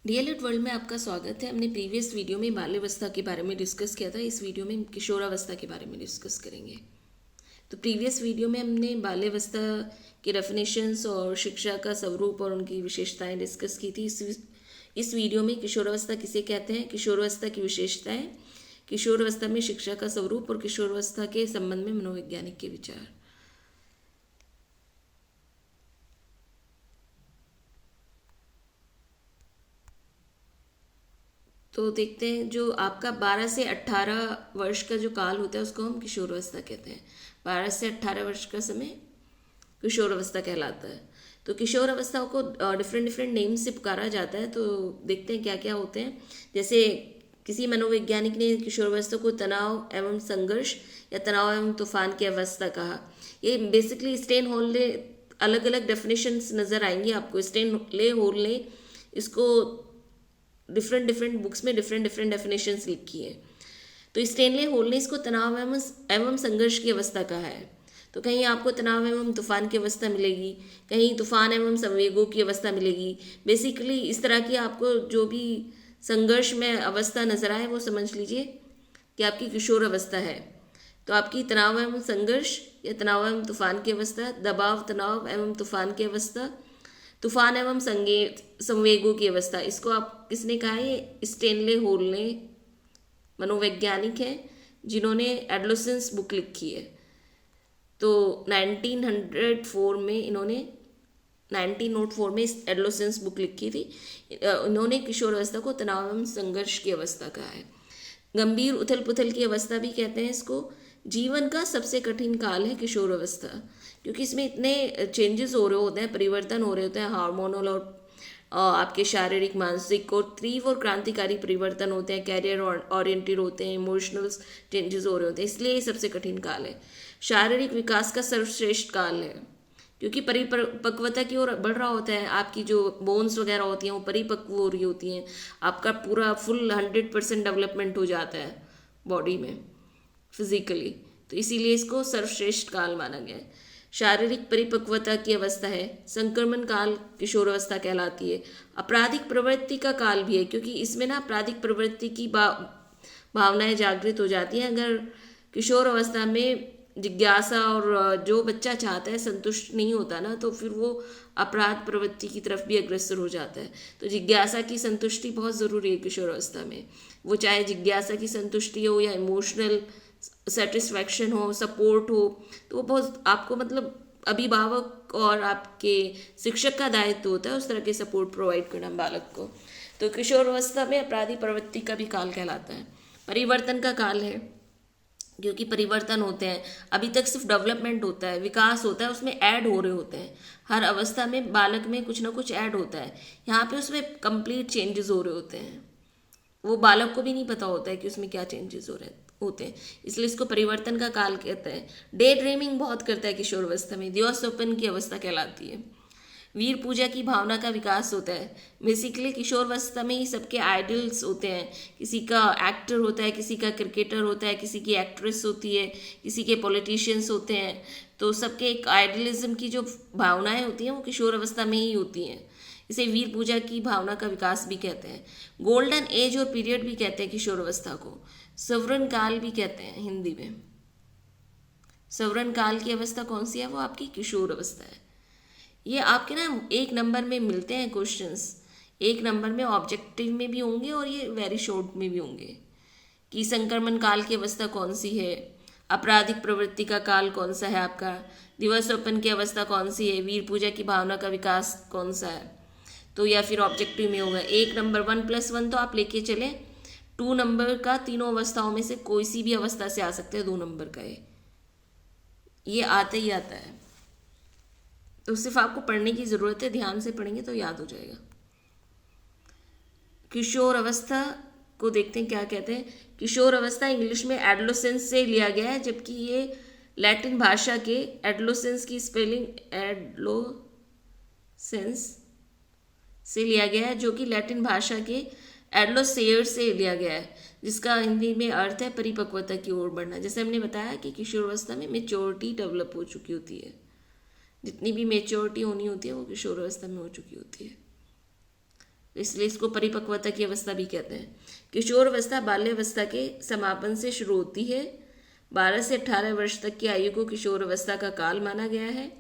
DElEd world में आपका स्वागत है। हमने प्रीवियस वीडियो में बाल्यावस्था के बारे में डिस्कस किया था। इस वीडियो में किशोरावस्था के बारे में डिस्कस करेंगे। तो प्रीवियस वीडियो में हमने बाल्यावस्था के डेफिनेशंस और शिक्षा का स्वरूप और उनकी विशेषताएं डिस्कस की थी। इस वीडियो में किशोरावस्था किसे कहते हैं, किशोरावस्था की विशेषताएं, किशोरावस्था में शिक्षा का स्वरूप और किशोरावस्था के संबंध में मनोवैज्ञानिक के विचार। तो देखते हैं, जो आपका 12 से 18 वर्ष का जो काल होता है उसको हम किशोरावस्था कहते हैं। 12 से 18 वर्ष का समय किशोरावस्था कहलाता है। तो किशोरावस्था को डिफरेंट डिफरेंट नेम से पुकारा जाता है। तो देखते हैं क्या क्या होते हैं। जैसे किसी मनोवैज्ञानिक ने किशोरावस्था को तनाव एवं संघर्ष या तनाव एवं तूफान की अवस्था कहा। ये बेसिकली स्टेन हॉल ने अलग अलग डेफिनेशंस नज़र आएंगी आपको। स्टेन हॉल ने इसको डिफरेंट डिफरेंट बुक्स में डिफरेंट डिफरेंट डेफिनेशंस लिखी है। तो स्टेनले हॉल ने इसको तनाव एवं संघर्ष की अवस्था कहा है। तो कहीं आपको तनाव एवं तूफान की अवस्था मिलेगी, कहीं तूफान एवं संवेगों की अवस्था मिलेगी। बेसिकली इस तरह की आपको जो भी संघर्ष में अवस्था नजर आए वो समझ लीजिए कि आपकी किशोर अवस्था है। तो आपकी तनाव एवं संघर्ष या तनाव एवं तूफान की अवस्था, दबाव तनाव एवं तूफान की अवस्था, तूफान एवं संवेगों की अवस्था, इसको आप किसने कहा है? स्टेनले हॉल ने, मनोवैज्ञानिक हैं जिन्होंने एडोलेसेंस बुक लिखी है। तो 1904 में इन्होंने 1904 में एडोलेसेंस बुक लिखी थी। इन्होंने किशोर अवस्था को तनाव एवं संघर्ष की अवस्था कहा है। गंभीर उथल पुथल की अवस्था भी कहते हैं इसको। जीवन का सबसे कठिन काल है किशोर अवस्था, क्योंकि इसमें इतने चेंजेस हो रहे होते हैं, परिवर्तन हो रहे होते हैं, हार्मोनल और आपके शारीरिक मानसिक और तीव्र और क्रांतिकारी परिवर्तन होते हैं, कैरियर ओरिएंटेड होते हैं, इमोशनल चेंजेस हो रहे होते हैं। इसलिए ये सबसे कठिन काल है। शारीरिक विकास का सर्वश्रेष्ठ काल है, क्योंकि परिपक्वता की ओर बढ़ रहा होता है। आपकी जो बोन्स वगैरह होती हैं वो परिपक्व हो रही होती हैं। आपका पूरा फुल 100% डेवलपमेंट हो जाता है बॉडी में, फिजिकली। तो इसीलिए इसको सर्वश्रेष्ठ काल माना गया है। शारीरिक परिपक्वता की अवस्था है। संक्रमण काल किशोरावस्था कहलाती है। आपराधिक प्रवृत्ति का काल भी है, क्योंकि इसमें ना आपराधिक प्रवृत्ति की भावनाएं जागृत हो जाती हैं। अगर किशोर अवस्था में जिज्ञासा और जो बच्चा चाहता है संतुष्ट नहीं होता ना, तो फिर वो अपराध प्रवृत्ति की तरफ भी अग्रसर हो जाता है। तो जिज्ञासा की संतुष्टि बहुत ज़रूरी है किशोर अवस्था में। वो चाहे जिज्ञासा की संतुष्टि हो या इमोशनल सेटिस्फैक्शन हो, सपोर्ट हो, तो वो बहुत आपको, मतलब अभिभावक और आपके शिक्षक का दायित्व होता है उस तरह के सपोर्ट प्रोवाइड करना बालक को। तो किशोर अवस्था में अपराधी प्रवृत्ति का भी काल कहलाता है। परिवर्तन का काल है, क्योंकि परिवर्तन होते हैं। अभी तक सिर्फ डेवलपमेंट होता है, विकास होता है, उसमें ऐड हो रहे होते हैं। हर अवस्था में बालक में कुछ ना कुछ ऐड होता है। यहाँ पे उसमें कंप्लीट चेंजेस हो रहे होते हैं। वो बालक को भी नहीं पता होता है कि उसमें क्या चेंजेस हो रहे होते हैं, इसलिए इसको परिवर्तन का काल कहते हैं। डे ड्रीमिंग बहुत करता है किशोर अवस्था में, दिवास्वप्न की अवस्था कहलाती है। वीर पूजा की भावना का विकास होता है। बेसिकली किशोर अवस्था में ही सबके आइडल्स होते हैं। किसी का एक्टर होता है, किसी का क्रिकेटर होता है, किसी की एक्ट्रेस होती है, किसी के पॉलिटिशियंस होते हैं। तो सबके एक आइडलिज्म की जो भावनाएं होती हैं वो किशोर अवस्था में ही होती हैं। इसे वीर पूजा की भावना का विकास भी कहते हैं। गोल्डन एज और पीरियड भी कहते हैं किशोर अवस्था को। स्वर्ण काल भी कहते हैं हिंदी में। स्वर्ण काल की अवस्था कौन सी है? वो आपकी किशोर अवस्था है। ये आपके ना एक नंबर में मिलते हैं क्वेश्चंस, एक नंबर में ऑब्जेक्टिव में भी होंगे और ये वेरी शॉर्ट में भी होंगे कि संक्रमण काल की अवस्था कौन सी है, आपराधिक प्रवृत्ति का काल कौन सा है आपका, दिवास्वप्न की अवस्था कौन सी है, वीर पूजा की भावना का विकास कौन सा है। तो या फिर ऑब्जेक्टिव में होगा। एक नंबर 1+1 तो आप लेके चले। 2 नंबर का तीनों अवस्थाओं में से कोई सी भी अवस्था से आ सकते हैं 2 नंबर का। ये आता ही आता है। तो सिर्फ आपको पढ़ने की ज़रूरत है, ध्यान से पढ़ेंगे तो याद हो जाएगा। किशोर अवस्था को देखते हैं क्या कहते हैं। किशोर अवस्था इंग्लिश में एडोलेसेंस से लिया गया है, जबकि ये लैटिन भाषा के एडोलेसेंस की स्पेलिंग एडोलेसेंस से लिया गया है, जो कि लैटिन भाषा के एडोलेसेयर से लिया गया है, जिसका हिंदी में अर्थ है परिपक्वता की ओर बढ़ना। जैसे हमने बताया कि किशोर अवस्था में मेच्योरिटी डेवलप हो चुकी होती है। जितनी भी मेच्योरिटी होनी होती है वो किशोर अवस्था में हो चुकी होती है। तो इसलिए इसको परिपक्वता की अवस्था भी कहते हैं। किशोर अवस्था बाल्यावस्था के समापन से शुरू होती है। 12 से 18 वर्ष तक की आयु को किशोर अवस्था का काल माना गया है,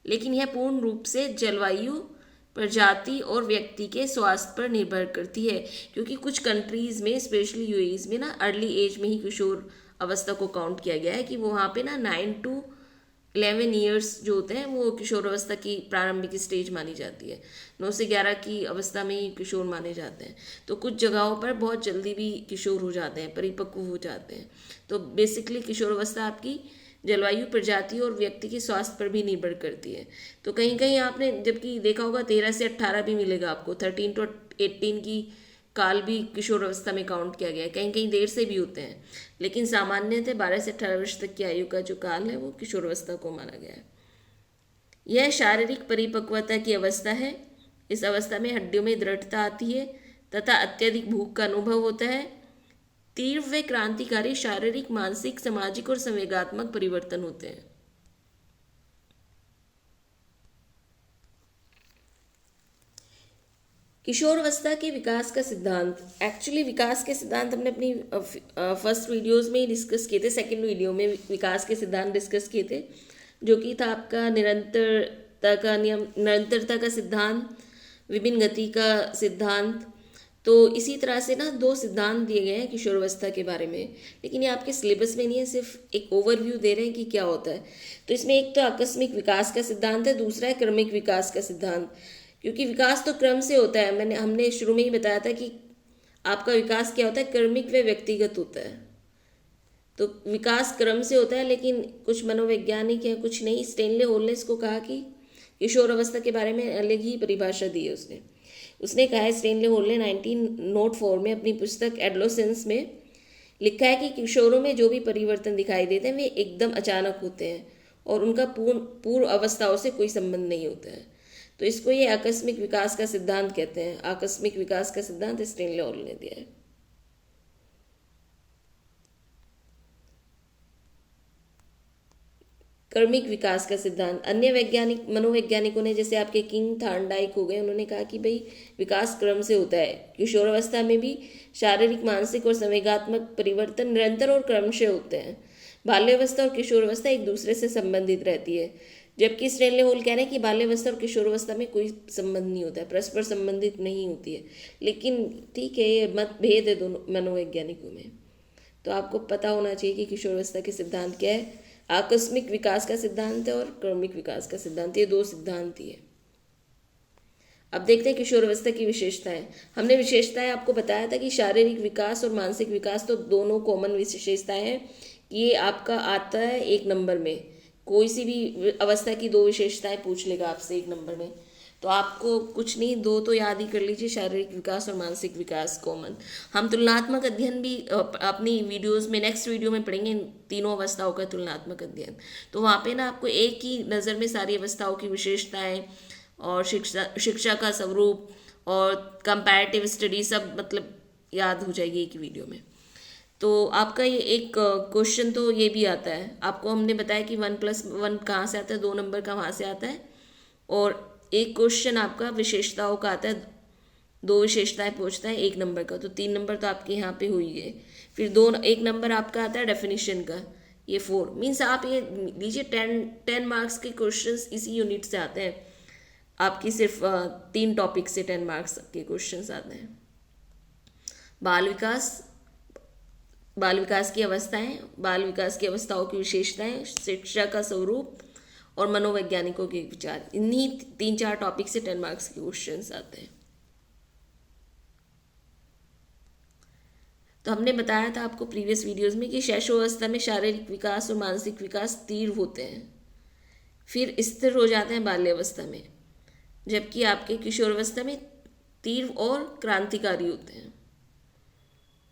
लेकिन यह पूर्ण रूप से जलवायु, प्रजाति और व्यक्ति के स्वास्थ्य पर निर्भर करती है, क्योंकि कुछ कंट्रीज़ में, स्पेशली यूएई में ना, अर्ली एज में ही किशोर अवस्था को काउंट किया गया है कि वो वहाँ पे ना 9 to 11 ईयर्स जो होते हैं वो किशोर अवस्था की प्रारंभिक स्टेज मानी जाती है। 9 से 11 की अवस्था में ही किशोर माने जाते हैं। तो कुछ जगहों पर बहुत जल्दी भी किशोर हो जाते हैं, परिपक्व हो जाते हैं। तो बेसिकली किशोर अवस्था आपकी जलवायु, प्रजाति और व्यक्ति के स्वास्थ्य पर भी निर्भर करती है। तो कहीं कहीं आपने जबकि देखा होगा 13 से 18 भी मिलेगा आपको, 13 to 18 की काल भी किशोर अवस्था में काउंट किया गया है। कहीं कहीं देर से भी होते हैं, लेकिन सामान्यतः 12 से 18 वर्ष तक की आयु का जो काल है वो किशोर अवस्था को माना गया है। यह शारीरिक परिपक्वता की अवस्था है। इस अवस्था में हड्डियों में दृढ़ता आती है तथा अत्यधिक भूख का अनुभव होता है। तीव्र व क्रांतिकारी शारीरिक, मानसिक, सामाजिक और संवेगात्मक परिवर्तन होते हैं। किशोर अवस्था के विकास का सिद्धांत। एक्चुअली विकास के सिद्धांत हमने अपनी फर्स्ट वीडियोस में ही डिस्कस किए थे। सेकंड वीडियो में विकास के सिद्धांत डिस्कस किए थे, जो कि था आपका निरंतरता का नियम, निरंतरता का सिद्धांत, विभिन्न गति का सिद्धांत। तो इसी तरह से ना 2 सिद्धांत दिए गए हैं किशोर अवस्था के बारे में, लेकिन ये आपके सिलेबस में नहीं है, सिर्फ एक ओवरव्यू दे रहे हैं कि क्या होता है। तो इसमें एक तो आकस्मिक विकास का सिद्धांत है, दूसरा है क्रमिक विकास का सिद्धांत। क्योंकि विकास तो क्रम से होता है, हमने शुरू में ही बताया था कि आपका विकास क्या होता है, क्रमिक व व्यक्तिगत होता है। तो विकास क्रम से होता है, लेकिन कुछ मनोवैज्ञानिक है, कुछ नहीं। स्टेनले होल ने इसको कहा कि किशोर अवस्था के बारे में अलग ही परिभाषा दी है उसने कहा है, स्टेनले होल ने 1904 में अपनी पुस्तक एडोलेसेंस में लिखा है कि किशोरों में जो भी परिवर्तन दिखाई देते हैं वे एकदम अचानक होते हैं और उनका पूर्व अवस्थाओं से कोई संबंध नहीं होता है। तो इसको ये आकस्मिक विकास का सिद्धांत कहते हैं। आकस्मिक विकास का सिद्धांत स्टेनले होल ने दिया है। क्रमिक विकास का सिद्धांत। अन्य वैज्ञानिक मनोवैज्ञानिकों ने, जैसे आपके किंग थार्नडाइक हो गए, उन्होंने कहा कि भाई विकास क्रम से होता है। किशोर अवस्था में भी शारीरिक, मानसिक और संवेगात्मक परिवर्तन निरंतर और क्रमशः होते हैं। बाल्यावस्था और किशोर अवस्था एक दूसरे से संबंधित रहती है, जबकि स्टेनले होल कह रहे हैं कि बाल्यावस्था और किशोर अवस्था में कोई संबंध नहीं होता है, परस्पर संबंधित नहीं होती है। लेकिन ठीक है, ये मतभेद है दोनों मनोवैज्ञानिकों में। तो आपको पता होना चाहिए कि किशोर अवस्था के सिद्धांत क्या है। आकस्मिक विकास का सिद्धांत है और क्रमिक विकास का सिद्धांत, ये 2 सिद्धांत ही है। अब देखते हैं किशोर अवस्था की विशेषताएं। हमने विशेषताएं आपको बताया था कि शारीरिक विकास और मानसिक विकास तो दोनों कॉमन विशेषताएं हैं। ये आपका आता है 1 नंबर में। कोई सी भी अवस्था की 2 विशेषताएं पूछ लेगा आपसे 1 नंबर में, तो आपको कुछ नहीं, 2 तो याद ही कर लीजिए, शारीरिक विकास और मानसिक विकास कॉमन। हम तुलनात्मक अध्ययन भी अपनी वीडियोस में, नेक्स्ट वीडियो में पढ़ेंगे, तीनों अवस्थाओं का तुलनात्मक अध्ययन। तो वहाँ पे ना आपको एक ही नज़र में सारी अवस्थाओं की विशेषताएं और शिक्षा का स्वरूप और कंपैरेटिव स्टडी सब मतलब याद हो जाएगी एक ही वीडियो में। तो आपका ये एक क्वेश्चन तो ये भी आता है। आपको हमने बताया कि 1+1 कहाँ से आता है, 2 नंबर का वहाँ से आता है। और एक क्वेश्चन आपका विशेषताओं का आता है, 2 विशेषताएं पूछता है 1 नंबर का, तो 3 नंबर तो आपके यहाँ पे हो ही गए। फिर 1 नंबर आपका आता है डेफिनेशन का, ये 4 मीन्स आप ये लीजिए 10 मार्क्स के क्वेश्चंस इसी यूनिट से आते हैं। आपकी सिर्फ 3 टॉपिक से 10 मार्क्स के क्वेश्चंस आते हैं। बाल विकास की अवस्थाएं, बाल विकास की अवस्थाओं की विशेषताएं, शिक्षा का स्वरूप और मनोवैज्ञानिकों के विचार, इन्हीं 3-4 टॉपिक से 10 मार्क्स के क्वेश्चंस आते हैं। तो हमने बताया था आपको प्रीवियस वीडियोस में कि शैशवावस्था में शारीरिक विकास और मानसिक विकास तीव्र होते हैं, फिर स्थिर हो जाते हैं बाल्यावस्था में, जबकि आपके किशोरावस्था में तीव्र और क्रांतिकारी होते हैं।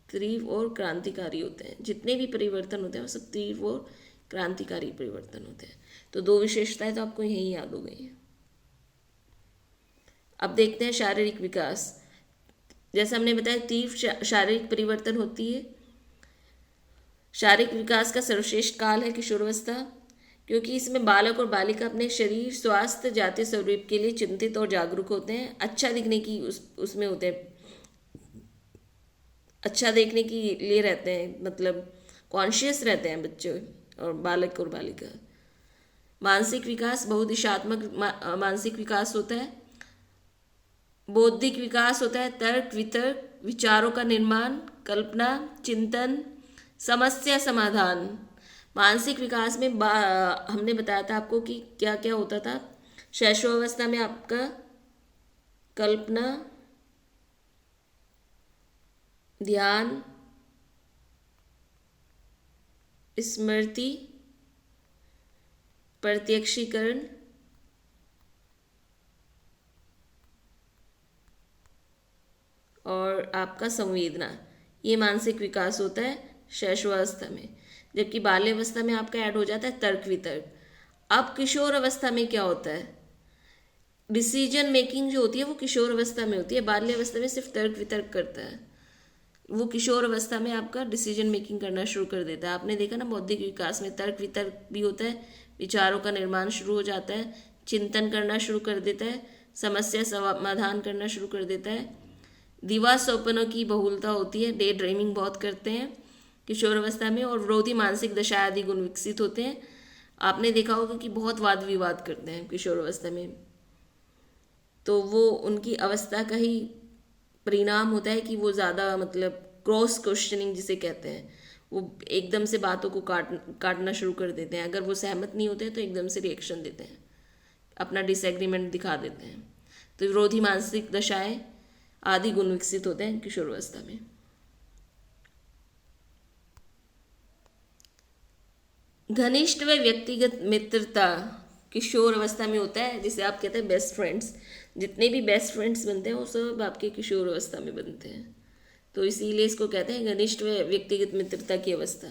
तीव्र और क्रांतिकारी होते हैं, जितने भी परिवर्तन होते हैं वो सब तीव्र और क्रांतिकारी परिवर्तन होते हैं। तो 2 विशेषताएं तो आपको यही याद हो गई हैं। अब देखते हैं शारीरिक विकास। जैसे हमने बताया तीव्र शारीरिक परिवर्तन होती है। शारीरिक विकास का सर्वश्रेष्ठ काल है किशोरावस्था। क्योंकि इसमें बालक और बालिका अपने शरीर, स्वास्थ्य, जातीय स्वरूप के लिए चिंतित और जागरूक होते हैं। अच्छा दिखने की उसमें होते हैं, अच्छा देखने के लिए रहते हैं, मतलब कॉन्शियस रहते हैं बच्चे और बालक और बालिका। मानसिक विकास बहुदिशात्मक मानसिक विकास होता है। बौद्धिक विकास होता है तर्क वितर्क, विचारों का निर्माण, कल्पना, चिंतन, समस्या समाधान। मानसिक विकास में हमने बताया था आपको कि क्या क्या होता था। शैशवावस्था में आपका कल्पना, ध्यान, स्मृति, प्रत्यक्षीकरण, और आपका संवेदना, ये मानसिक विकास होता है शैशवावस्था में। जबकि बाल्यावस्था में आपका ऐड हो जाता है तर्क वितर्क। अब किशोर अवस्था में क्या होता है, डिसीजन मेकिंग जो होती है वो किशोर अवस्था में होती है। बाल्यावस्था में सिर्फ तर्क वितर्क करता है, वो किशोर अवस्था में आपका डिसीजन मेकिंग करना शुरू कर देता है। आपने देखा ना, बौद्धिक विकास में तर्क वितर्क भी होता है, विचारों का निर्माण शुरू हो जाता है, चिंतन करना शुरू कर देता है, समस्या समाधान करना शुरू कर देता है। दिवा स्वप्नों की बहुलता होती है, डे ड्रीमिंग बहुत करते हैं किशोर अवस्था में, और विरोधी मानसिक दशा आदि गुण विकसित होते हैं। आपने देखा होगा कि बहुत वाद विवाद करते हैं किशोर अवस्था में, तो वो उनकी अवस्था का ही परिणाम होता है कि वो ज़्यादा, मतलब क्रॉस क्वेश्चनिंग जिसे कहते हैं, वो एकदम से बातों को काटना शुरू कर देते हैं। अगर वो सहमत नहीं होते हैं तो एकदम से रिएक्शन देते हैं, अपना डिसएग्रीमेंट दिखा देते हैं। तो विरोधी मानसिक दशाएं आदि गुण विकसित होते हैं किशोरावस्था में। घनिष्ठ व व्यक्तिगत मित्रता किशोर अवस्था में होता है, जिसे आप कहते हैं बेस्ट फ्रेंड्स। जितने भी बेस्ट फ्रेंड्स बनते हैं वो सब आपके किशोर अवस्था में बनते हैं, तो इसीलिए इसको कहते हैं घनिष्ठ व व्यक्तिगत मित्रता की अवस्था।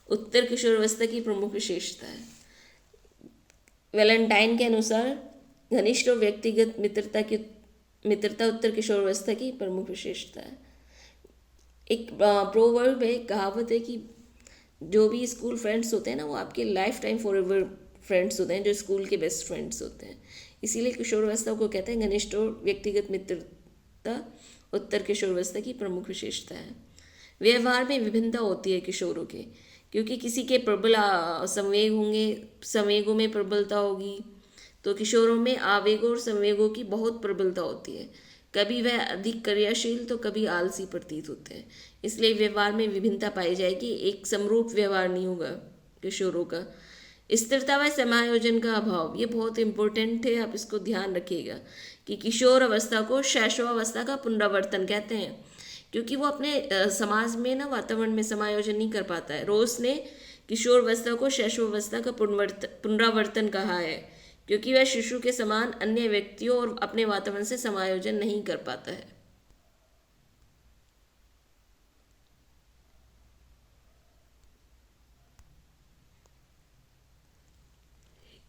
उत्तर किशोर अवस्था की प्रमुख विशेषता है। वैलेंटाइन के अनुसार घनिष्ठ और व्यक्तिगत मित्रता उत्तर किशोर अवस्था की प्रमुख विशेषता है। एक प्रोवर्ब है, एक कहावत है कि जो भी स्कूल फ्रेंड्स होते हैं ना, वो आपके life time for ever friends होते हैं, जो स्कूल के बेस्ट फ्रेंड्स होते हैं। इसीलिए किशोरावस्था को कहते हैं घनिष्ठ और व्यक्तिगत मित्रता उत्तर किशोरावस्था की प्रमुख विशेषता है। व्यवहार में विभिन्नता होती है किशोरों के, क्योंकि किसी के प्रबल संवेग होंगे, संवेगों में प्रबलता होगी, तो किशोरों में आवेगों और संवेगों की बहुत प्रबलता होती है। कभी वह अधिक क्रियाशील तो कभी आलसी प्रतीत होते हैं। इसलिए व्यवहार में विभिन्नता पाई जाएगी, एक समरूप व्यवहार नहीं होगा किशोरों का। स्थिरता व समायोजन का अभाव, ये बहुत इंपॉर्टेंट है, आप इसको ध्यान रखिएगा कि किशोर अवस्था को शैशवावस्था का पुनरावर्तन कहते हैं, क्योंकि वो अपने समाज में ना वातावरण में समायोजन नहीं कर पाता है। रोस ने किशोरावस्था को शैशवावस्था का पुनरावर्तन कहा है, क्योंकि वह शिशु के समान अन्य व्यक्तियों और अपने वातावरण से समायोजन नहीं कर पाता है।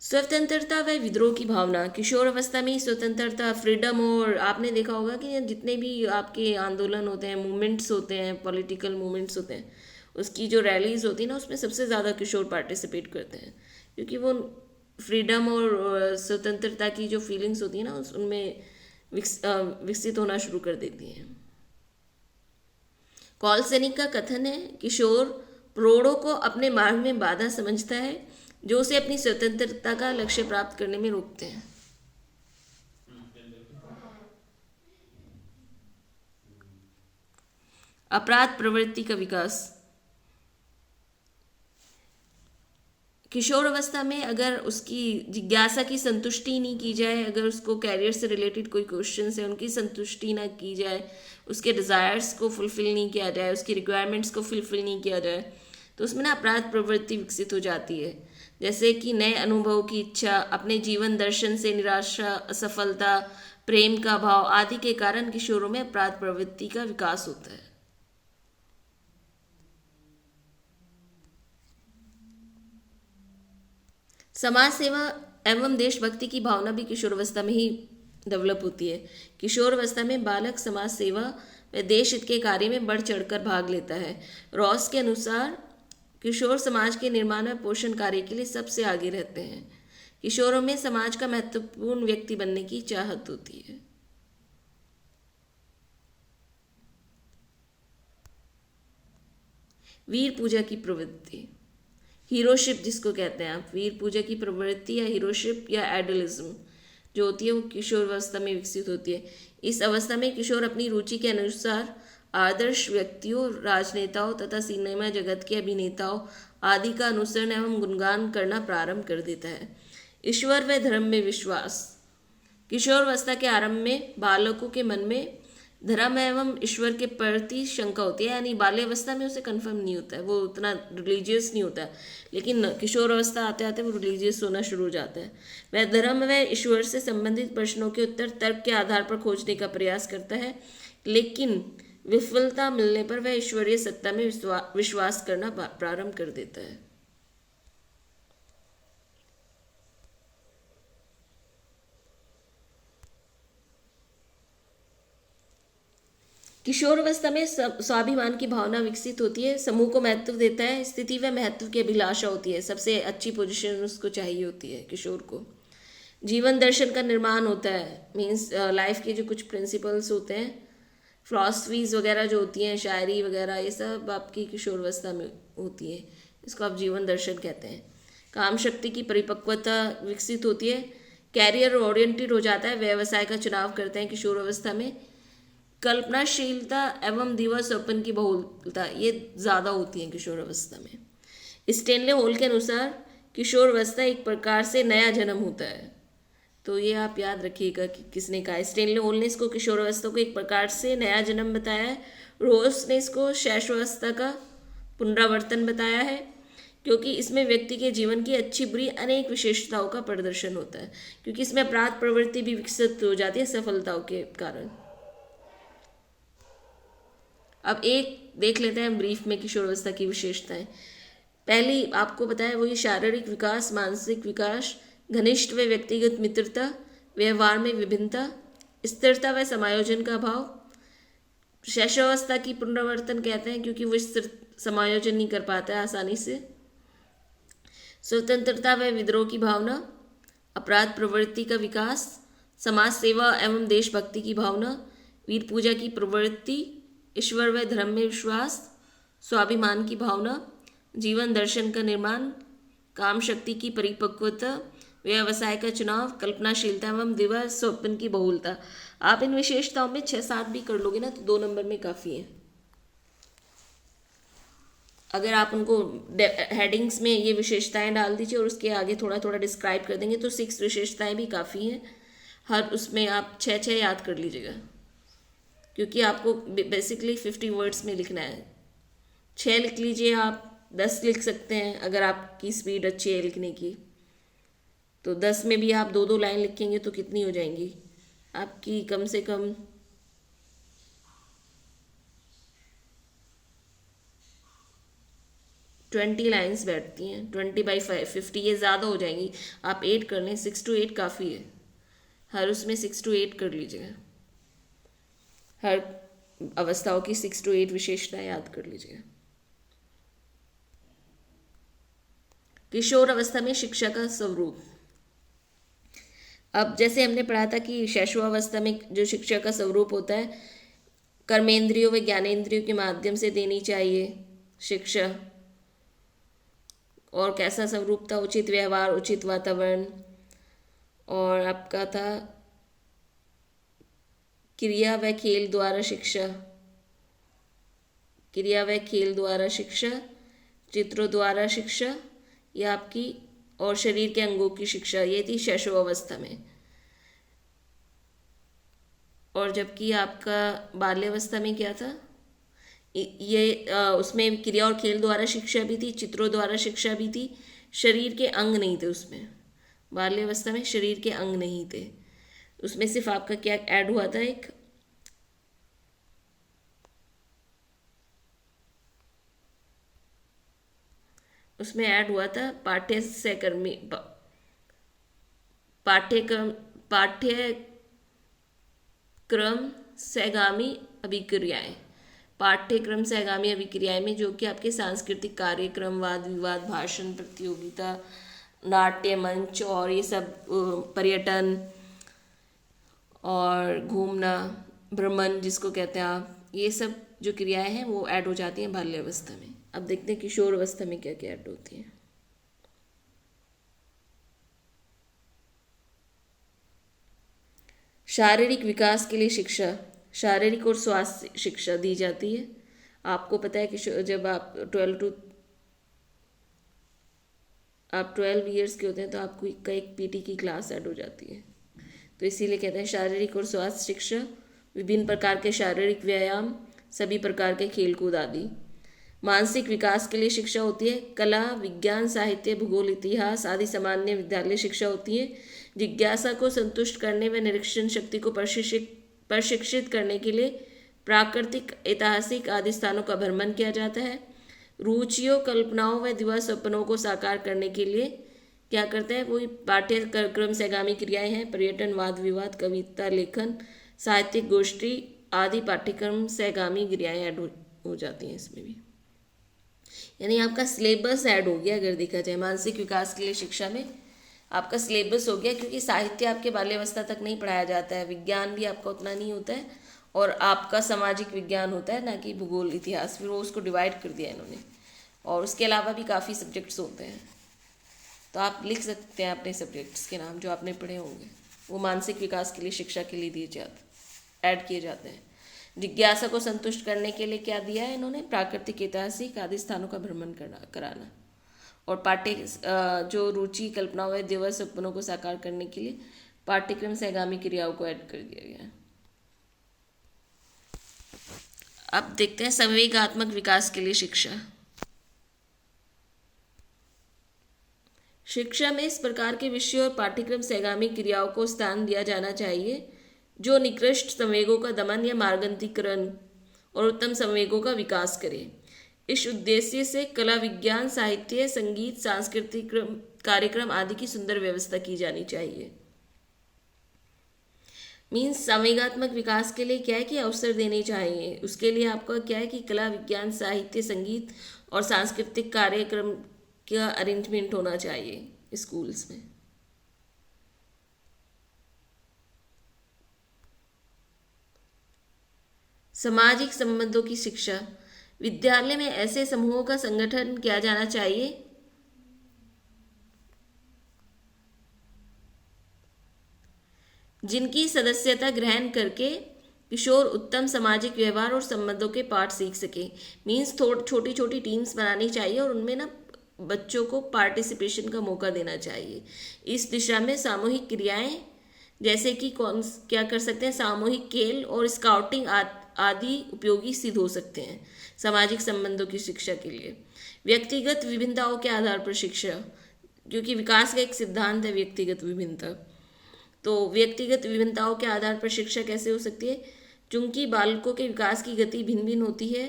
स्वतंत्रता व विद्रोह की भावना, किशोर अवस्था में स्वतंत्रता, फ्रीडम, और आपने देखा होगा कि जितने भी आपके आंदोलन होते हैं, मूवमेंट्स होते हैं, पॉलिटिकल मूवमेंट्स होते हैं, उसकी जो रैलीज होती है ना, उसमें सबसे ज़्यादा किशोर पार्टिसिपेट करते हैं, क्योंकि वो फ्रीडम और स्वतंत्रता की जो फीलिंग्स होती है ना, उनमें विकसित होना शुरू कर देती हैं। कॉलसेनिक का कथन है, किशोर प्रौढ़ों को अपने मार्ग में बाधा समझता है, जो उसे अपनी स्वतंत्रता का लक्ष्य प्राप्त करने में रोकते हैं। अपराध प्रवृत्ति का विकास, किशोर अवस्था में अगर उसकी जिज्ञासा की संतुष्टि नहीं की जाए, अगर उसको कैरियर से रिलेटेड कोई क्वेश्चन है उनकी संतुष्टि ना की जाए, उसके डिज़ायर्स को फुलफिल नहीं किया जाए, उसकी रिक्वायरमेंट्स को फुलफिल नहीं किया जाए, तो उसमें ना अपराध प्रवृत्ति विकसित हो जाती है। जैसे कि नए अनुभव की इच्छा, अपने जीवन दर्शन से निराशा, असफलता, प्रेम का अभाव आदि के कारण किशोरों में अपराध प्रवृत्ति का विकास होता है। समाज सेवा एवं देशभक्ति की भावना भी किशोरावस्था में ही डेवलप होती है। किशोरावस्था में बालक समाज सेवा व देश हित के कार्य में बढ़ चढ़कर भाग लेता है। रॉस के अनुसार किशोर समाज के निर्माण और पोषण कार्य के लिए सबसे आगे रहते हैं। किशोरों में समाज का महत्वपूर्ण व्यक्ति बनने की चाहत होती है। वीर पूजा की प्रवृत्ति, हीरोशिप जिसको कहते हैं आप, वीर पूजा की प्रवृत्ति या हीरोशिप या आइडलिज्म जो होती है वो किशोर अवस्था में विकसित होती है। इस अवस्था में किशोर अपनी रुचि के अनुसार आदर्श व्यक्तियों, राजनेताओं तथा सिनेमा जगत के अभिनेताओं आदि का अनुसरण एवं गुणगान करना प्रारंभ कर देता है। ईश्वर व धर्म में विश्वास, किशोरावस्था के आरंभ में बालकों के मन में धर्म एवं ईश्वर के प्रति शंका होती है, यानी बाल्यावस्था में उसे कंफर्म नहीं होता है, वो उतना रिलीजियस नहीं होता है, लेकिन किशोर अवस्था आते आते वो रिलीजियस होना शुरू हो जाता है। वह धर्म व ईश्वर से संबंधित प्रश्नों के उत्तर तर्क के आधार पर खोजने का प्रयास करता है, लेकिन विफलता मिलने पर वह ईश्वरीय सत्ता में विश्वास करना प्रारंभ कर देता है। किशोर अवस्था में स्वाभिमान की भावना विकसित होती है, समूह को महत्व देता है, स्थिति व महत्व की अभिलाषा होती है, सबसे अच्छी पोजीशन उसको चाहिए होती है किशोर को। जीवन दर्शन का निर्माण होता है, मीन्स लाइफ के जो कुछ प्रिंसिपल्स होते हैं, फिलॉसफीज वगैरह जो होती हैं, शायरी वगैरह, ये सब आपकी किशोर अवस्था में होती है, इसको आप जीवन दर्शन कहते हैं। काम शक्ति की परिपक्वता विकसित होती है, कैरियर ओरिएंटेड हो जाता है, व्यवसाय का चुनाव करते हैं किशोर अवस्था में। कल्पनाशीलता एवं दिवा स्वप्न की बहुलता ये ज़्यादा होती है किशोर अवस्था में। स्टेनले हॉल के अनुसार किशोर अवस्था एक प्रकार से नया जन्म होता है, तो ये आप याद रखिएगा कि किसने कहा। स्टेनले हॉल ने इसको किशोर अवस्था को एक प्रकार से नया जन्म बताया है। रोस ने इसको शैशवावस्था का पुनरावर्तन बताया है, क्योंकि इसमें व्यक्ति के जीवन की अच्छी बुरी अनेक विशेषताओं का प्रदर्शन होता है, क्योंकि इसमें अपराध प्रवृत्ति भी विकसित हो जाती है सफलताओं के कारण। अब एक देख लेते हैं ब्रीफ में किशोरावस्था की विशेषताएं। पहली आपको बताया वही शारीरिक विकास, मानसिक विकास, घनिष्ठ व व्यक्तिगत मित्रता, व्यवहार में विभिन्नता, स्थिरता व समायोजन का भाव। शैशवावस्था की पुनरावर्तन कहते हैं क्योंकि वो स्थिर समायोजन नहीं कर पाता है आसानी से। स्वतंत्रता व विद्रोह की भावना, अपराध प्रवृत्ति का विकास, समाज सेवा एवं देशभक्ति की भावना, वीर पूजा की प्रवृत्ति, ईश्वर व धर्म में विश्वास, स्वाभिमान की भावना, जीवन दर्शन का निर्माण, काम शक्ति की परिपक्वता, व्यवसाय का चुनाव, कल्पनाशीलता एवं दिवा स्वप्न की बहुलता। आप इन विशेषताओं में 6-7 भी कर लोगे ना तो 2 नंबर में काफ़ी है। अगर आप उनको हेडिंग्स में ये विशेषताएं डाल दीजिए और उसके आगे थोड़ा थोड़ा डिस्क्राइब कर देंगे तो 6 विशेषताएं भी काफ़ी हैं। हर उसमें आप 6-6 याद कर लीजिएगा, क्योंकि आपको बेसिकली 50 वर्ड्स में लिखना है। 6 लिख लीजिए, आप 10 लिख सकते हैं अगर आपकी स्पीड अच्छी है लिखने की, तो 10 में भी आप 2-2 लाइन लिखेंगे तो कितनी हो जाएंगी आपकी, कम से कम 20 लाइन्स बैठती हैं। 20/50 ये ज़्यादा हो जाएंगी, आप 8 कर लें, 6 to 8 काफ़ी है। हर उसमें 6 to 8 कर लीजिएगा, हर अवस्थाओं की 6 to 8 विशेषताएं याद कर लीजिएगा। किशोर अवस्था में शिक्षा का स्वरूप। अब जैसे हमने पढ़ा था कि शैशवावस्था में जो शिक्षा का स्वरूप होता है, कर्मेंद्रियों व ज्ञानेंद्रियों के माध्यम से देनी चाहिए शिक्षा। और कैसा स्वरूप था? उचित व्यवहार, उचित वातावरण, और आपका था क्रिया व खेल द्वारा शिक्षा, क्रिया व खेल द्वारा शिक्षा, चित्रों द्वारा शिक्षा, यह आपकी, और शरीर के अंगों की शिक्षा, ये थी शैशवावस्था में। और जबकि आपका बाल्यावस्था में क्या था? ये उसमें क्रिया और खेल द्वारा शिक्षा भी थी, चित्रों द्वारा शिक्षा भी थी, शरीर के अंग नहीं थे उसमें। बाल्यावस्था में शरीर के अंग नहीं थे, उसमें सिर्फ आपका क्या ऐड हुआ था, एक उसमें ऐड हुआ था पाठ्य सहकर्मी, पाठ्यक्रम सहगामी अभिक्रियाएं, पाठ्यक्रम से आगामी अभिक्रियाएं में जो कि आपके सांस्कृतिक कार्यक्रम, वाद विवाद, भाषण प्रतियोगिता, नाट्य मंच और ये सब पर्यटन और घूमना, भ्रमण जिसको कहते हैं आप, ये सब जो क्रियाएं हैं वो ऐड हो जाती हैं बाल्य अवस्था में। अब देखते हैं किशोर अवस्था में क्या क्या ऐड होती है। शारीरिक विकास के लिए शिक्षा, शारीरिक और स्वास्थ्य शिक्षा दी जाती है। आपको पता है कि जब आप 12 ईयर्स के होते हैं तो आपको एक पीटी की क्लास ऐड हो जाती है। तो इसीलिए कहते हैं शारीरिक और स्वास्थ्य शिक्षा, विभिन्न प्रकार के शारीरिक व्यायाम, सभी प्रकार के खेलकूद आदि। मानसिक विकास के लिए शिक्षा होती है। कला, विज्ञान, साहित्य, भूगोल, इतिहास आदि सामान्य विद्यालय शिक्षा होती है। जिज्ञासा को संतुष्ट करने व निरीक्षण शक्ति को प्रशिक्षित करने के लिए प्राकृतिक, ऐतिहासिक आदि स्थानों का भ्रमण किया जाता है। रुचियों, कल्पनाओं व दिवा सपनों को साकार करने के लिए क्या करते हैं, वही पाठ्यक्रम से आगामी क्रियाएं हैं। पर्यटन, वाद विवाद, कविता लेखन, साहित्यिक गोष्ठी आदि पाठ्यक्रम से आगामी क्रियाएं ऐड हो जाती हैं इसमें भी। यानी आपका सिलेबस ऐड हो गया अगर देखा जाए। मानसिक विकास के लिए शिक्षा में आपका सिलेबस हो गया, क्योंकि साहित्य आपके बाल्यावस्था तक नहीं पढ़ाया जाता है, विज्ञान भी आपका उतना नहीं होता है, और आपका सामाजिक विज्ञान होता है ना कि भूगोल, इतिहास। फिर वो उसको डिवाइड कर दिया इन्होंने, और उसके अलावा भी काफ़ी सब्जेक्ट्स होते हैं। तो आप लिख सकते हैं अपने सब्जेक्ट्स के नाम जो आपने पढ़े होंगे, वो मानसिक विकास के लिए शिक्षा के लिए दिए जाते, ऐड किए जाते हैं। जिज्ञासा को संतुष्ट करने के लिए क्या दिया है इन्होंने, प्राकृतिक, ऐतिहासिक आदि स्थानों का भ्रमण कराना। और जो रुचि, कल्पना व दिवस सपनों को साकार करने के लिए पाठ्यक्रम से आगामी क्रियाओं को ऐड कर दिया गया है। अब देखते हैं संवेगात्मक विकास के लिए शिक्षा। शिक्षा में इस प्रकार के विषय और पाठ्यक्रम से आगामी क्रियाओं को स्थान दिया जाना चाहिए जो निकृष्ट संवेगों का दमन या मार्गांतरीकरण और उत्तम संवेगों का विकास करे। इस उद्देश्य से कला, विज्ञान, साहित्य, संगीत, सांस्कृतिक कार्यक्रम आदि की सुंदर व्यवस्था की जानी चाहिए। मीन्स संवेगात्मक विकास के लिए क्या है कि अवसर देने चाहिए। उसके लिए आपका क्या है कि कला, विज्ञान, साहित्य, संगीत और सांस्कृतिक कार्यक्रम का अरेंजमेंट होना चाहिए स्कूल्स में। सामाजिक संबंधों की शिक्षा, विद्यालय में ऐसे समूहों का संगठन किया जाना चाहिए जिनकी सदस्यता ग्रहण करके किशोर उत्तम सामाजिक व्यवहार और संबंधों के पाठ सीख सके। मीन्स छोटी छोटी टीम्स बनानी चाहिए और उनमें ना बच्चों को पार्टिसिपेशन का मौका देना चाहिए। इस दिशा में सामूहिक क्रियाएं जैसे कि क्या कर सकते हैं, सामूहिक खेल और स्काउटिंग आदि उपयोगी सिद्ध हो सकते हैं सामाजिक संबंधों की शिक्षा के लिए। व्यक्तिगत विभिन्नताओं के आधार पर शिक्षा, क्योंकि विकास का एक सिद्धांत है व्यक्तिगत विभिन्नता। तो व्यक्तिगत विभिन्नताओं के आधार पर शिक्षा कैसे हो सकती है, चूंकि बालकों के विकास की गति भिन्न भिन्न होती है,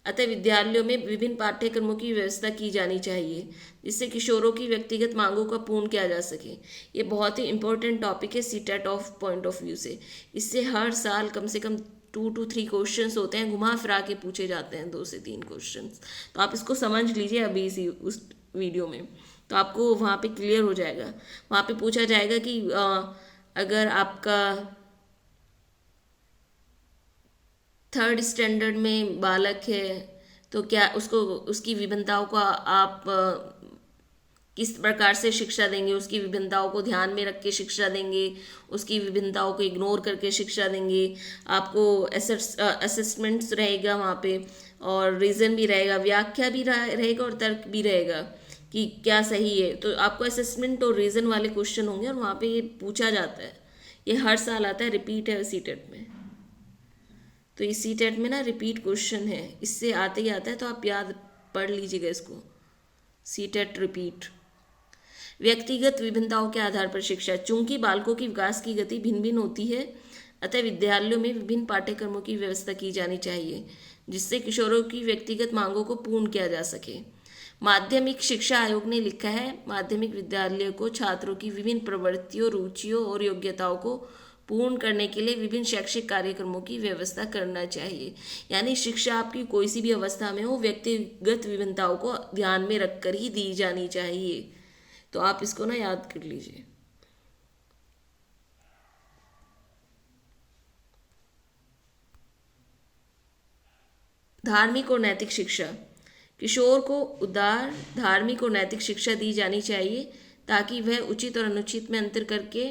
अतः विद्यालयों में विभिन्न पाठ्यक्रमों की व्यवस्था की जानी चाहिए जिससे किशोरों की व्यक्तिगत मांगों का पूर्ण किया जा सके। ये बहुत ही इंपॉर्टेंट टॉपिक है CTET of point of view से। इससे हर साल कम से कम 2 to 3 क्वेश्चंस होते हैं, घुमा फिरा के पूछे जाते हैं 2 से 3 क्वेश्चंस। तो आप इसको समझ लीजिए अभी इसी उस वीडियो में, तो आपको वहाँ पे क्लियर हो जाएगा। वहाँ पे पूछा जाएगा कि अगर आपका 3rd स्टैंडर्ड में बालक है तो क्या उसकी विभिन्नताओं का आप किस प्रकार से शिक्षा देंगे, उसकी विभिन्नताओं को ध्यान में रख के शिक्षा देंगे, उसकी विभिन्नताओं को इग्नोर करके शिक्षा देंगे। आपको असेसमेंट्स रहेगा वहाँ पे, और रीज़न भी रहेगा, व्याख्या भी रहेगा और तर्क भी रहेगा कि क्या सही है। तो आपको असेसमेंट और रीज़न वाले क्वेश्चन होंगे और वहाँ पे ये पूछा जाता है। ये हर साल आता है, रिपीट है सीटेट में। तो इस सीटेट में ना रिपीट क्वेश्चन है, इससे आते ही आता है, तो आप याद पढ़ लीजिएगा इसको, सीटेट रिपीट। व्यक्तिगत विभिन्नताओं के आधार पर शिक्षा, चूंकि बालकों की विकास की गति भिन्न भिन्न होती है, अतः विद्यालयों में विभिन्न पाठ्यक्रमों की व्यवस्था की जानी चाहिए जिससे किशोरों की व्यक्तिगत मांगों को पूर्ण किया जा सके। माध्यमिक शिक्षा आयोग ने लिखा है, माध्यमिक विद्यालय को छात्रों की विभिन्न प्रवृत्तियों, रुचियों और योग्यताओं को पूर्ण करने के लिए विभिन्न शैक्षिक कार्यक्रमों की व्यवस्था करना चाहिए। यानी शिक्षा आपकी कोई सी भी अवस्था में हो, व्यक्तिगत विभिन्नताओं को ध्यान में रखकर ही दी जानी चाहिए। तो आप इसको ना याद कर लीजिए। धार्मिक और नैतिक शिक्षा। किशोर को उदार, धार्मिक और नैतिक शिक्षा दी जानी चाहिए ताकि वह उचित और अनुचित में अंतर करके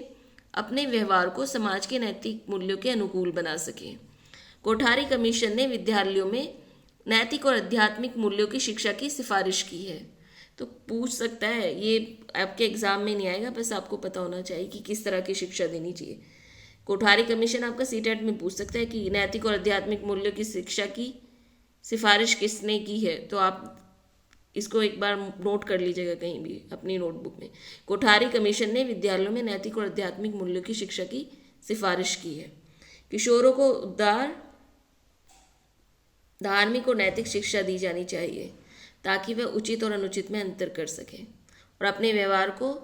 अपने व्यवहार को समाज के नैतिक मूल्यों के अनुकूल बना सके। कोठारी कमीशन ने विद्यालयों में नैतिक और आध्यात्मिक मूल्यों की शिक्षा की सिफारिश की है। तो पूछ सकता है, ये आपके एग्जाम में नहीं आएगा, बस आपको पता होना चाहिए कि किस तरह की शिक्षा देनी चाहिए। कोठारी कमीशन आपका सीटेट में पूछ सकता है कि नैतिक और आध्यात्मिक मूल्यों की शिक्षा की सिफारिश किसने की है। तो आप इसको एक बार नोट कर लीजिएगा कहीं भी अपनी नोटबुक में। कोठारी कमीशन ने विद्यालयों में नैतिक और आध्यात्मिक मूल्यों की शिक्षा की सिफारिश की है। किशोरों को उदार, धार्मिक और नैतिक शिक्षा दी जानी चाहिए ताकि वह उचित और अनुचित में अंतर कर सके और अपने व्यवहार को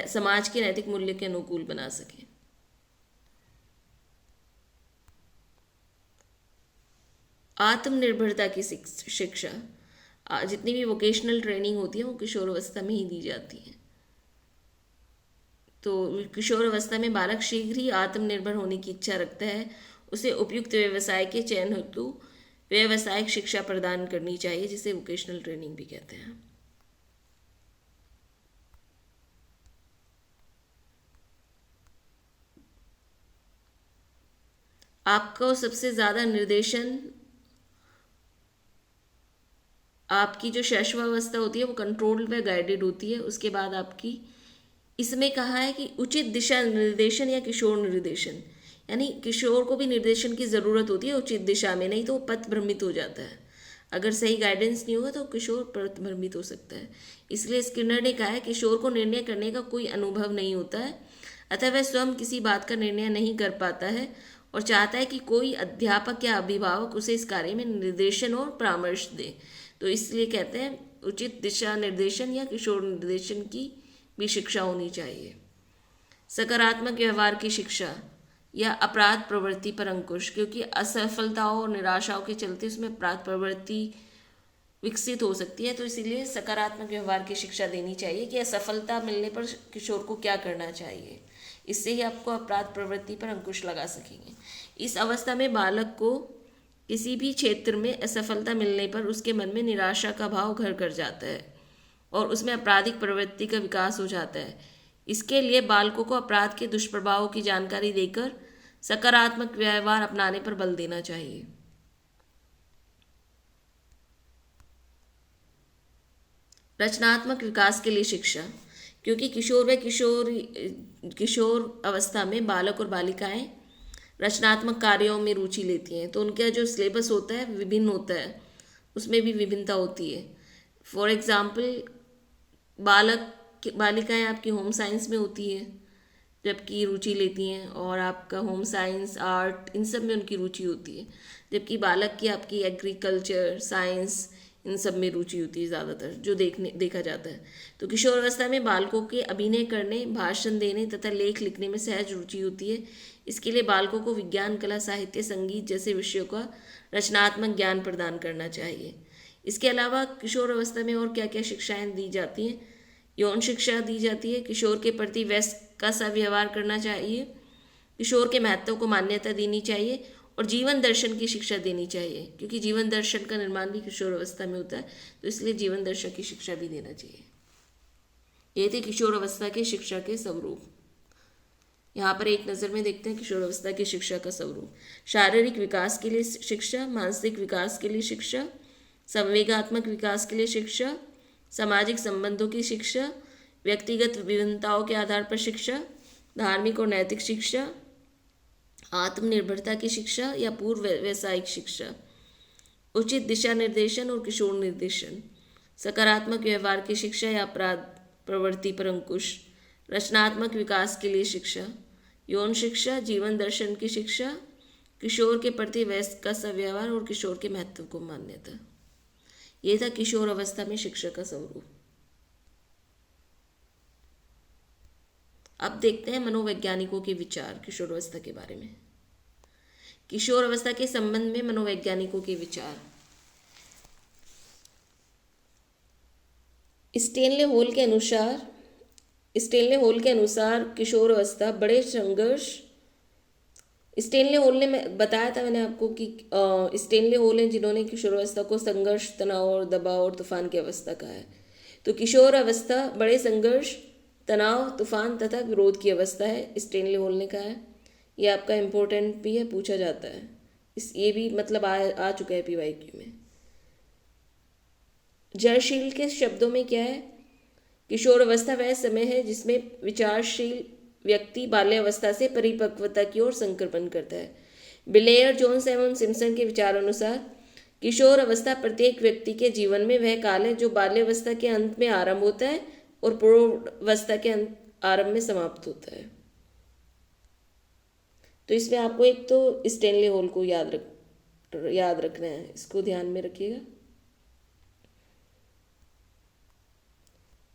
समाज के नैतिक मूल्य के अनुकूल बना सके। आत्मनिर्भरता की शिक्षा। जितनी भी वोकेशनल ट्रेनिंग होती है वो किशोर अवस्था में ही दी जाती है। तो किशोर अवस्था में बालक शीघ्र ही आत्मनिर्भर होने की इच्छा रखता है। उसे उपयुक्त व्यवसाय के चयन हेतु व्यावसायिक शिक्षा प्रदान करनी चाहिए, जिसे वोकेशनल ट्रेनिंग भी कहते हैं। आपको सबसे ज़्यादा निर्देशन आपकी जो शैशवावस्था होती है वो कंट्रोल्ड व गाइडेड होती है। उसके बाद आपकी इसमें कहा है कि उचित दिशा निर्देशन या किशोर निर्देशन, यानी किशोर को भी निर्देशन की ज़रूरत होती है उचित दिशा में, नहीं तो वो पथ भ्रमित हो जाता है। अगर सही गाइडेंस नहीं होगा तो किशोर पथ भ्रमित हो सकता है। इसलिए स्किनर ने कहा है किशोर को निर्णय करने का कोई अनुभव नहीं होता है, अतः वह स्वयं किसी बात का निर्णय नहीं कर पाता है और चाहता है कि कोई अध्यापक या अभिभावक उसे इस कार्य में निर्देशन और परामर्श दे। तो इसलिए कहते हैं उचित दिशा निर्देशन या किशोर निर्देशन की भी शिक्षा होनी चाहिए। सकारात्मक व्यवहार की शिक्षा या अपराध प्रवृत्ति पर अंकुश, क्योंकि असफलताओं और निराशाओं के चलते उसमें अपराध प्रवृत्ति विकसित हो सकती है। तो इसीलिए सकारात्मक व्यवहार की शिक्षा देनी चाहिए कि असफलता मिलने पर किशोर को क्या करना चाहिए। इससे ही आपको अपराध प्रवृत्ति पर अंकुश लगा सकेंगे। इस अवस्था में बालक को किसी भी क्षेत्र में असफलता मिलने पर उसके मन में निराशा का भाव घर कर जाता है और उसमें आपराधिक प्रवृत्ति का विकास हो जाता है। इसके लिए बालकों को अपराध के दुष्प्रभावों की जानकारी देकर सकारात्मक व्यवहार अपनाने पर बल देना चाहिए। रचनात्मक विकास के लिए शिक्षा, क्योंकि किशोर अवस्था में बालक और बालिकाएं रचनात्मक कार्यों में रुचि लेती हैं, तो उनका जो सिलेबस होता है विभिन्न होता है, उसमें भी विभिन्नता होती है। फॉर एग्जाम्पल बालिकाएं आपकी होम साइंस में होती है जबकि रुचि लेती हैं, और आपका होम साइंस, आर्ट, इन सब में उनकी रुचि होती है, जबकि बालक की आपकी एग्रीकल्चर, साइंस, इन सब में रुचि होती है ज़्यादातर जो देखा जाता है। तो किशोर अवस्था में बालकों के अभिनय करने, भाषण देने तथा लेख लिखने में सहज रुचि होती है। इसके लिए बालकों को विज्ञान, कला, साहित्य, संगीत जैसे विषयों का रचनात्मक ज्ञान प्रदान करना चाहिए। इसके अलावा किशोर अवस्था में और क्या क्या शिक्षाएं दी जाती हैं? यौन शिक्षा दी जाती है। किशोर के प्रति वयस्क का सा व्यवहार करना चाहिए। किशोर के महत्व को मान्यता देनी चाहिए और जीवन दर्शन की शिक्षा देनी चाहिए, क्योंकि जीवन दर्शन का निर्माण भी किशोर अवस्था में होता है, तो इसलिए जीवन दर्शन की शिक्षा भी देना चाहिए। ये थे किशोर अवस्था के शिक्षा के स्वरूप। यहाँ पर एक नज़र में देखते हैं किशोर अवस्था की शिक्षा का स्वरूप। शारीरिक विकास के लिए शिक्षा, मानसिक विकास के लिए शिक्षा, संवेगात्मक विकास के लिए शिक्षा, सामाजिक संबंधों की शिक्षा, व्यक्तिगत विभिन्नताओं के आधार पर शिक्षा, धार्मिक और नैतिक शिक्षा, आत्मनिर्भरता की शिक्षा या पूर्व व्यावसायिक शिक्षा, उचित दिशा निर्देशन और किशोर निर्देशन, सकारात्मक व्यवहार की शिक्षा या अपराध प्रवृत्ति पर अंकुश, रचनात्मक विकास के लिए शिक्षा, यौन शिक्षा, जीवन दर्शन की शिक्षा, किशोर के प्रति वयस्क का सव्यवहार और किशोर के महत्व को मान्यता। ये था किशोर अवस्था में शिक्षा का स्वरूप। अब देखते हैं मनोवैज्ञानिकों के विचार किशोरावस्था के बारे में। किशोरावस्था के संबंध में मनोवैज्ञानिकों के विचार। स्टेनले होल के अनुसार किशोरावस्था बड़े संघर्ष। स्टेनले होल ने बताया था मैंने आपको कि स्टेनले होल हैं जिन्होंने किशोरावस्था को संघर्ष, तनाव और दबाव और तूफान की अवस्था कहा है। तो किशोरावस्था बड़े संघर्ष, तनाव, तूफान तथा विरोध की अवस्था है, स्टेनले होल ने कहा है। ये आपका इम्पोर्टेंट भी है, पूछा जाता है। ये भी मतलब आ चुका है PYQ में। जयशील के शब्दों में क्या है? किशोरावस्था वह समय है जिसमें विचारशील व्यक्ति बाल्यावस्था से परिपक्वता की ओर संक्रमण करता है। ब्लेयर, जोन्स एवं सिम्पसन के विचारानुसार किशोरावस्था प्रत्येक व्यक्ति के जीवन में वह काल है जो बाल्यावस्था के अंत में आरंभ होता है और प्रौढ़ावस्था के आरंभ में समाप्त होता है। तो इसमें आपको एक तो स्टेनले होल को याद रखना है, इसको ध्यान में रखिएगा।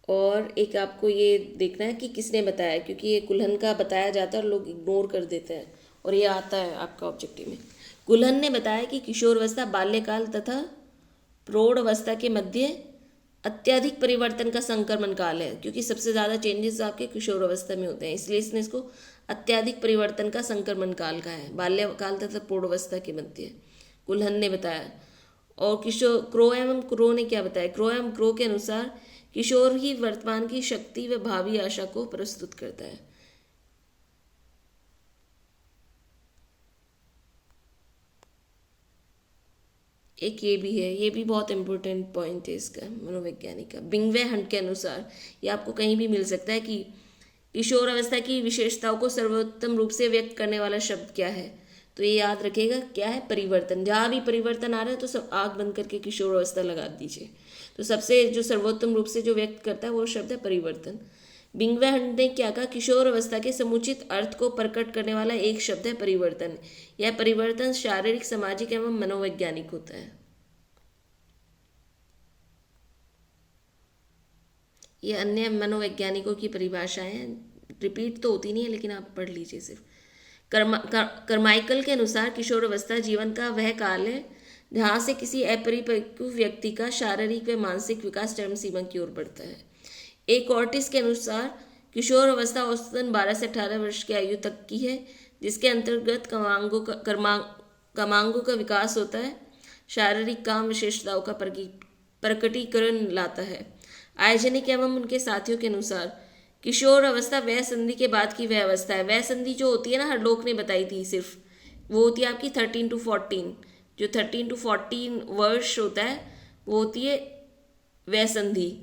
और एक आपको ये देखना है कि किसने बताया, क्योंकि ये कुल्हन का बताया जाता है और लोग इग्नोर कर देते हैं, और ये आता है आपका ऑब्जेक्टिव में। कुल्हन ने बताया कि किशोरावस्था बाल्यकाल तथा प्रौढ़ावस्था के मध्य अत्यधिक परिवर्तन का संक्रमण काल है, क्योंकि सबसे ज़्यादा चेंजेस आपके किशोरावस्था में होते हैं, इसलिए इसने इसको अत्यधिक परिवर्तन का संक्रमण काल कहा है, बाल्यकाल तथा प्रौढ़ावस्था के मध्य, कुल्हन ने बताया। और क्रो एवं क्रो ने क्या बताया? क्रो एवं क्रो के अनुसार किशोर ही वर्तमान की शक्ति व भावी आशा को प्रस्तुत करता है। एक ये भी है, ये भी बहुत इंपॉर्टेंट पॉइंट है इसका, मनोवैज्ञानिक का। बिंगवे हंट के अनुसार, ये आपको कहीं भी मिल सकता है कि किशोरावस्था की विशेषताओं को सर्वोत्तम रूप से व्यक्त करने वाला शब्द क्या है? तो ये याद रखिएगा, क्या है? परिवर्तन। जहाँ भी परिवर्तन आ रहा है तो सब आग बंद करके किशोरावस्था लगा दीजिए। तो सबसे जो सर्वोत्तम रूप से जो व्यक्त करता है वो शब्द है परिवर्तन। बिंगवे हंट ने क्या कहा? किशोरावस्था के समुचित अर्थ को प्रकट करने वाला एक शब्द है परिवर्तन। यह परिवर्तन शारीरिक, सामाजिक एवं मनोवैज्ञानिक होता है। ये अन्य मनोवैज्ञानिकों की परिभाषाएं रिपीट तो होती नहीं है, लेकिन आप पढ़ लीजिए सिर्फ। करमाइकल के अनुसार किशोरावस्था जीवन का वह काल है जहाँ से किसी अपरिपक्व व्यक्ति का शारीरिक व मानसिक विकास चरम सीमा की ओर बढ़ता है। एक ऑर्टिस के अनुसार किशोरावस्था औसतन 12 से 18 वर्ष की आयु तक की है, जिसके अंतर्गत कामांगों का विकास होता है, शारीरिक काम विशेषताओं का प्रकटीकरण लाता है। आयोजनिक एवं उनके साथियों के अनुसार किशोर अवस्था वह संधि के बाद की वह अवस्था है। वह संधि जो होती है ना, हरलोक ने बताई थी, सिर्फ वो होती है आपकी 13 to 14। जो 13 to 14 वर्ष होता है वो होती है वह संधि,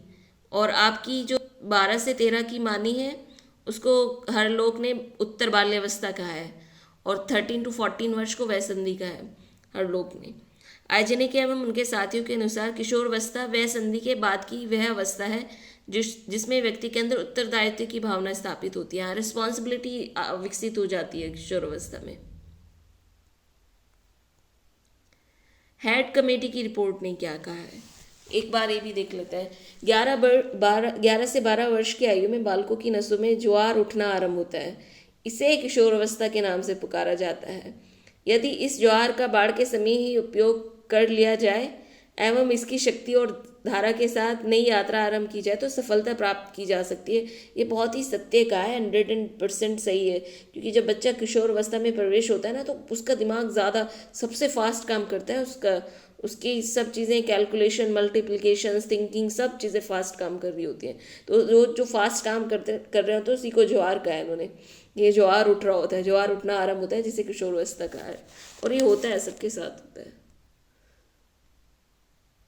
और आपकी जो 12 से 13 की मानी है उसको हरलोक ने उत्तर बाल्यावस्था कहा है, और 13 to 14 वर्ष को वह संधि कहा है हरलोक ने। आयोजनिक एवं उनके साथियों के अनुसार किशोरावस्था वह संधि के बाद की वह अवस्था है जिसमें व्यक्ति के अंदर उत्तरदायित्व की भावना स्थापित होती है, रिस्पॉन्सिबिलिटी विकसित हो जाती है किशोरावस्था में। हेड कमेटी की रिपोर्ट ने क्या कहा है, एक बार ये भी देख लेते हैं। 11 से 12 वर्ष की आयु में बालकों की नसों में ज्वार उठना आरंभ होता है। इसे किशोरावस्था के नाम से पुकारा जाता है। यदि इस ज्वार का बाढ़ के समय ही उपयोग कर लिया जाए एवं इसकी शक्ति और धारा के साथ नई यात्रा आरंभ की जाए तो सफलता प्राप्त की जा सकती है। ये बहुत ही सत्य का है, 100% सही है, क्योंकि जब बच्चा किशोरावस्था में प्रवेश होता है ना तो उसका दिमाग ज़्यादा सबसे फास्ट काम करता है, उसकी सब चीज़ें कैलकुलेशन, मल्टीप्लिकेशन, थिंकिंग, सब चीज़ें फास्ट काम कर रही होती हैं। तो जो फास्ट काम कर रहे होते हैं उसी को ज्वार कहा है उन्होंने। ये ज्वार उठ रहा होता है, ज्वार उठना आरंभ होता है, जिसे किशोरावस्था कहा है, और ये होता है सबके साथ होता है।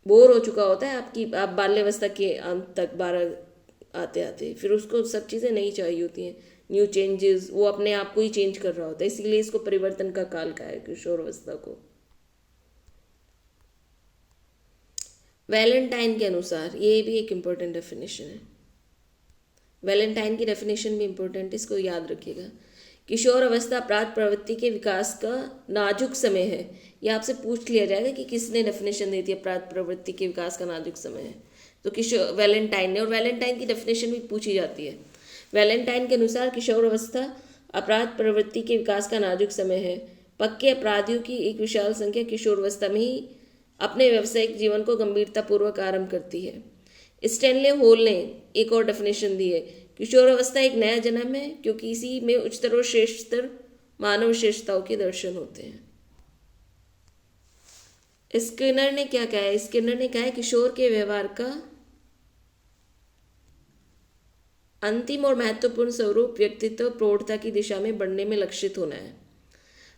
बोर हो चुका होता है आप बाल्यावस्था के अंत तक 12 आते आते, फिर उसको सब चीज़ें नई चाहिए होती हैं, न्यू चेंजेस, वो अपने आप को ही चेंज कर रहा होता है, इसीलिए इसको परिवर्तन का काल कहा है किशोरावस्था को। वैलेंटाइन के अनुसार, ये भी एक इम्पोर्टेंट डेफिनेशन है, वैलेंटाइन की डेफिनेशन भी इम्पोर्टेंट है, इसको याद रखिएगा। किशोर अवस्था अपराध प्रवृत्ति के विकास का नाजुक समय है। यह आपसे पूछ लिया जाएगा कि किसने डेफिनेशन दी थी अपराध प्रवृत्ति के विकास का नाजुक समय है, तो वैलेंटाइन ने, और वैलेंटाइन की डेफिनेशन भी पूछी जाती है। वैलेंटाइन के अनुसार किशोर अवस्था अपराध प्रवृत्ति के विकास का नाजुक समय है। पक्के अपराधियों की एक विशाल संख्या किशोरावस्था में ही अपने व्यावसायिक जीवन को गंभीरतापूर्वक आरंभ करती है। स्टैनले होल ने एक और डेफिनेशन दी है, किशोरावस्था एक नया जन्म है क्योंकि इसी में उच्चतर और श्रेष्ठतर मानव विशेषताओं के दर्शन होते हैं। स्किनर ने क्या कहा है? स्किनर ने कहा है किशोर के व्यवहार का अंतिम और महत्वपूर्ण स्वरूप व्यक्तित्व प्रौढ़ता की दिशा में बढ़ने में लक्षित होना है।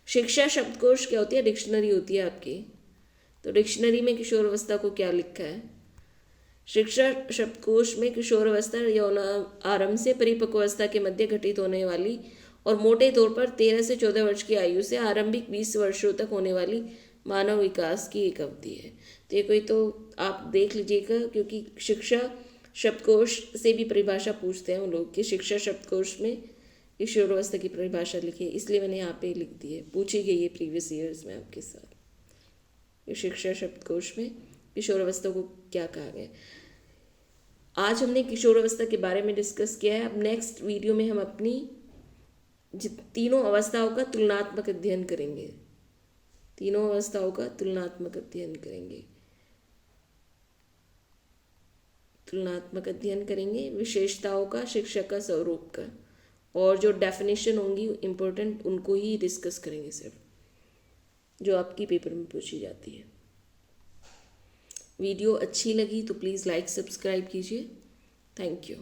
शिक्षा शब्दकोश क्या होती है? डिक्शनरी होती है आपकी। तो डिक्शनरी में किशोरावस्था को क्या लिखा है? शिक्षा शब्दकोश में किशोरावस्था यौन आरंभ से परिपक्वावस्था के मध्य घटित होने वाली और मोटे तौर पर 13 से 14 वर्ष की आयु से आरंभिक 20 वर्षों तक होने वाली मानव विकास की एक अवधि है। तो ये कोई तो आप देख लीजिएगा, क्योंकि शिक्षा शब्दकोश से भी परिभाषा पूछते हैं उन लोग कि शिक्षा शब्दकोश में किशोरावस्था की परिभाषा लिखिए, इसलिए मैंने यहाँ पे लिख दी है, पूछी गई है प्रीवियस ईयर्स में आपके साथ। शिक्षा शब्दकोश में किशोरावस्था को क्या कहा गया। आज हमने किशोरावस्था के बारे में डिस्कस किया है। अब नेक्स्ट वीडियो में हम अपनी तीनों अवस्थाओं का तुलनात्मक अध्ययन करेंगे। तीनों अवस्थाओं का तुलनात्मक अध्ययन करेंगे। तुलनात्मक अध्ययन करेंगे विशेषताओं का, शिक्षा का, स्वरूप का, और जो डेफिनेशन होंगी इम्पोर्टेंट उनको ही डिस्कस करेंगे सिर्फ, जो आपकी पेपर में पूछी जाती है। वीडियो अच्छी लगी तो प्लीज़ लाइक सब्सक्राइब कीजिए। Thank you.